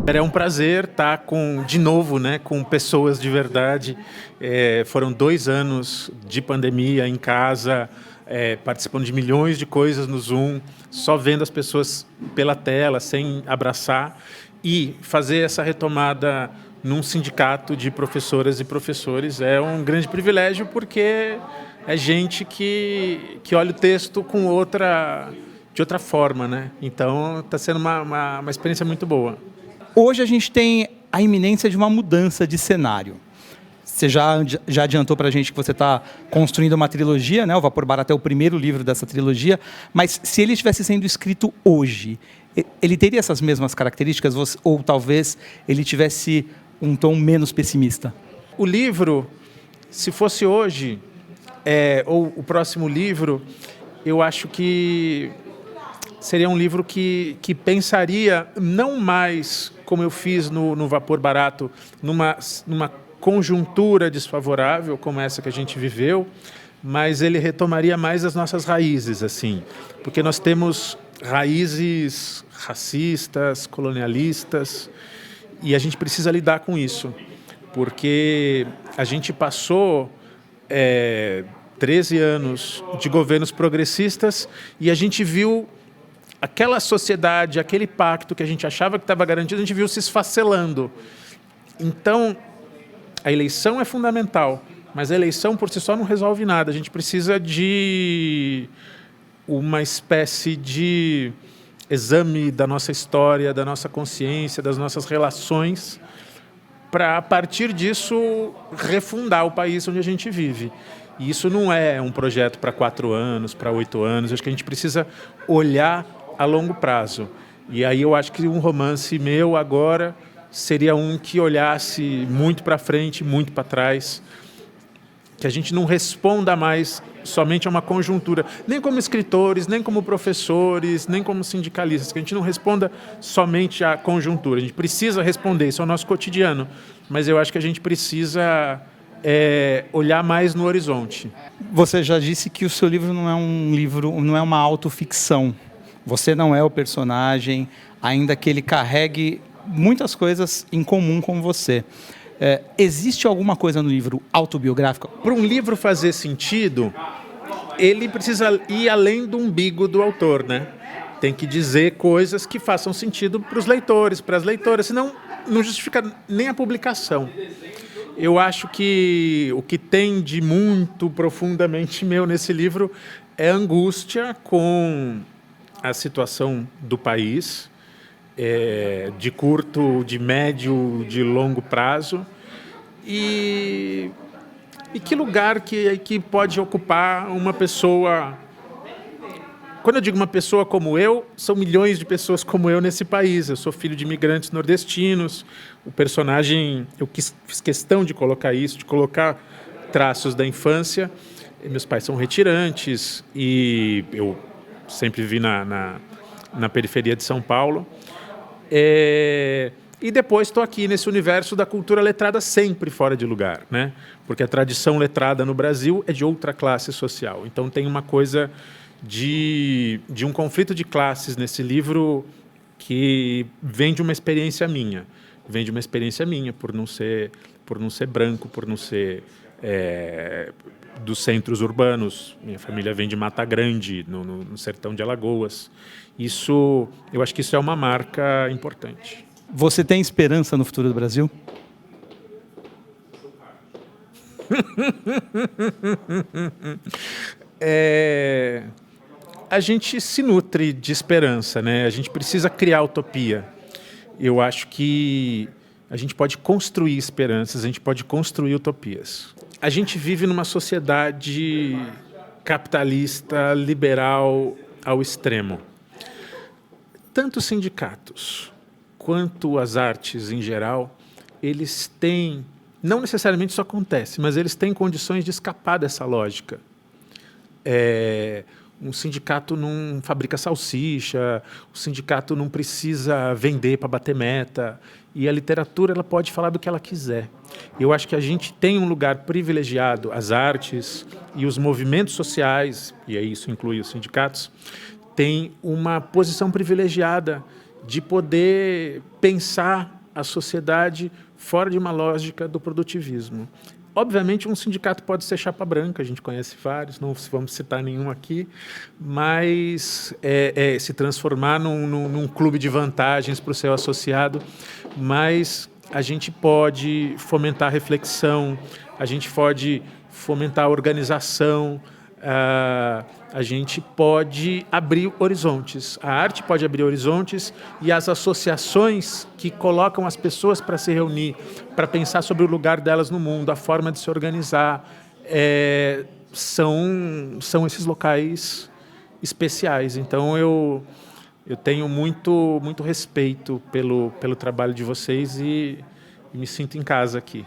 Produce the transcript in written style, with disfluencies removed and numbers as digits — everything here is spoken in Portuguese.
É um prazer estar de novo, né, com pessoas de verdade. Foram 2 anos de pandemia em casa, participando de milhões de coisas no Zoom, só vendo as pessoas pela tela, sem abraçar, e fazer essa retomada num sindicato de professoras e professores é um grande privilégio, porque é gente que olha o texto de outra forma, né? Então está sendo uma experiência muito boa. Hoje a gente tem a iminência de uma mudança de cenário. Você já adiantou para a gente que você está construindo uma trilogia, né? O Vapor Barato é o primeiro livro dessa trilogia, mas se ele estivesse sendo escrito hoje, ele teria essas mesmas características ou talvez ele tivesse um tom menos pessimista? O livro, se fosse hoje, ou o próximo livro, eu acho que seria um livro que pensaria não mais, como eu fiz no Vapor Barato, numa conjuntura desfavorável como essa que a gente viveu, mas ele retomaria mais as nossas raízes, assim, porque nós temos raízes racistas, colonialistas, e a gente precisa lidar com isso, porque a gente passou 13 anos de governos progressistas e a gente viu aquela sociedade, aquele pacto que a gente achava que estava garantido, a gente viu se esfacelando. Então, a eleição é fundamental, mas a eleição por si só não resolve nada. A gente precisa de uma espécie de exame da nossa história, da nossa consciência, das nossas relações, para, a partir disso, refundar o país onde a gente vive. E isso não é um projeto para 4 anos, para 8 anos. Acho que a gente precisa olhar a longo prazo. E aí eu acho que um romance meu agora seria um que olhasse muito para frente, muito para trás, que a gente não responda mais somente a uma conjuntura, nem como escritores, nem como professores, nem como sindicalistas, que a gente não responda somente à conjuntura. A gente precisa responder, isso é o nosso cotidiano, mas eu acho que a gente precisa olhar mais no horizonte. Você já disse que o seu livro não é uma autoficção. Você não é o personagem, ainda que ele carregue muitas coisas em comum com você. Existe alguma coisa no livro autobiográfico? Para um livro fazer sentido, ele precisa ir além do umbigo do autor, né? Tem que dizer coisas que façam sentido para os leitores, para as leitoras, senão não justifica nem a publicação. Eu acho que o que tem de muito profundamente meu nesse livro é a angústia com a situação do país, de curto, de médio, de longo prazo, e que lugar que pode ocupar uma pessoa. Quando eu digo uma pessoa como eu, são milhões de pessoas como eu nesse país. Eu sou filho de imigrantes nordestinos. O personagem, eu fiz questão de colocar isso, de colocar traços da infância. Meus pais são retirantes e eu sempre vivi na periferia de São Paulo. E depois estou aqui nesse universo da cultura letrada sempre fora de lugar, né? Porque a tradição letrada no Brasil é de outra classe social. Então tem uma coisa de um conflito de classes nesse livro que vem de uma experiência minha. Vem de uma experiência minha, por não ser branco, por não ser dos centros urbanos. Minha família vem de Mata Grande, no sertão de Alagoas. Eu acho que isso é uma marca importante. Você tem esperança no futuro do Brasil? A gente se nutre de esperança, né? A gente precisa criar utopia. Eu acho que a gente pode construir esperanças, a gente pode construir utopias. A gente vive numa sociedade capitalista, liberal ao extremo. Tanto os sindicatos quanto as artes em geral, eles têm, não necessariamente isso acontece, mas eles têm condições de escapar dessa lógica. Um sindicato não fabrica salsicha, o sindicato não precisa vender para bater meta, e a literatura ela pode falar do que ela quiser. Eu acho que a gente tem um lugar privilegiado, as artes e os movimentos sociais, e aí isso inclui os sindicatos, têm uma posição privilegiada de poder pensar a sociedade fora de uma lógica do produtivismo. Obviamente, um sindicato pode ser chapa branca, a gente conhece vários, não vamos citar nenhum aqui, mas se transformar num clube de vantagens para o seu associado, mas a gente pode fomentar a reflexão, a gente pode fomentar a organização, a gente pode abrir horizontes. A arte pode abrir horizontes e as associações que colocam as pessoas para se reunir, para pensar sobre o lugar delas no mundo, a forma de se organizar, são esses locais especiais. Então, eu tenho muito respeito pelo trabalho de vocês e me sinto em casa aqui.